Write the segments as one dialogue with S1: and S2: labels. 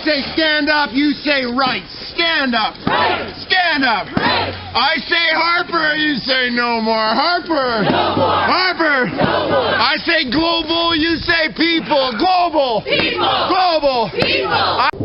S1: say stand up, you say right. Stand up.
S2: Right.
S1: Stand up.
S2: Right.
S1: I say Harper, you say no more. Harper.
S2: No more.
S1: Harper.
S2: No more.
S1: I say global, you say people. Global.
S2: People.
S1: Global.
S2: People.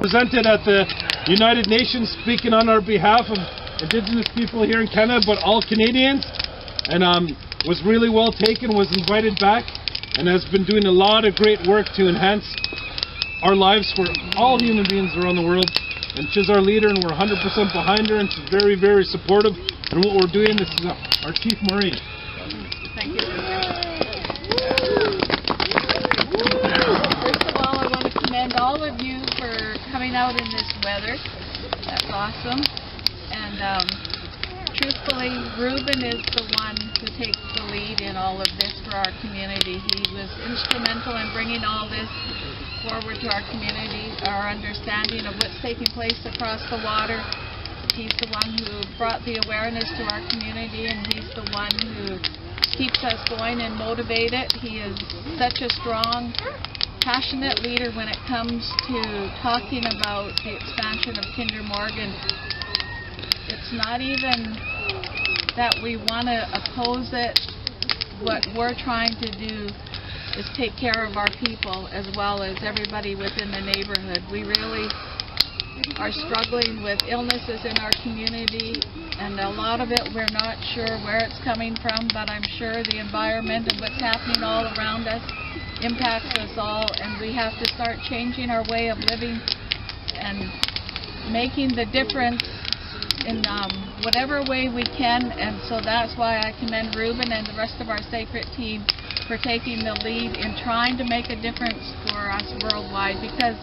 S2: Presented at the United Nations, speaking on our behalf of Indigenous people here in Canada, but all Canadians, and was really well taken, was invited back, and has been doing a lot of great work to enhance our lives for all human beings around the world. And she's our leader, and we're 100% behind her, and she's very, very supportive. And what we're doing, this is our Chief Marine.
S3: Thank you. First of all, I want to commend all of you for coming out in this weather. That's awesome. And truthfully, Ruben is the one who takes the lead in all of this for our community. He was instrumental in bringing all this forward to our community, our understanding of what's taking place across the water. He's the one who brought the awareness to our community, and he's the one who keeps us going and motivated. He is such a strong, passionate leader when it comes to talking about the expansion of Kinder Morgan. It's not even that we want to oppose it. What we're trying to do is take care of our people as well as everybody within the neighborhood. We really are struggling with illnesses in our community, and a lot of it we're not sure where it's coming from, but I'm sure the environment and what's happening all around us impacts us all, and we have to start changing our way of living and making the difference in whatever way we can, and so that's why I commend Ruben and the rest of our Sacred team for taking the lead in trying to make a difference for us worldwide, because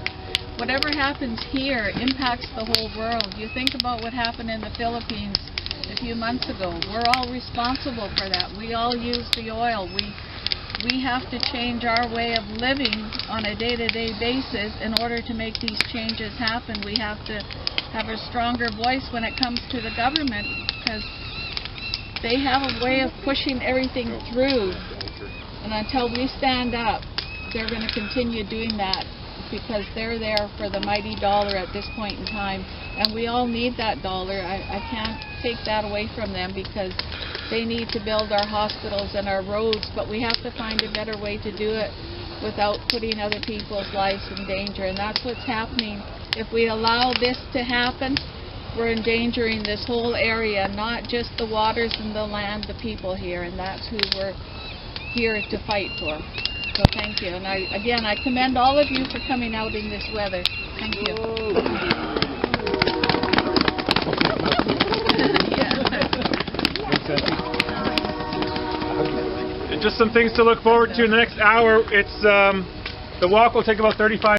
S3: whatever happens here impacts the whole world. You think about what happened in the Philippines a few months ago. We're all responsible for that. We all use the oil. We have to change our way of living on a day-to-day basis in order to make these changes happen. We have to have a stronger voice when it comes to the government, because they have a way of pushing everything through. And until we stand up, they're going to continue doing that, because they're there for the mighty dollar at this point in time. And we all need that dollar. I can't take that away from them, because they need to build our hospitals and our roads, but we have to find a better way to do it without putting other people's lives in danger. And that's what's happening. If we allow this to happen, we're endangering this whole area, not just the waters and the land, the people here, and that's who we're here to fight for. So thank you. And again, I commend all of you for coming out in this weather. Thank you.
S4: And just some things to look forward to in the next hour. It's the walk will take about 35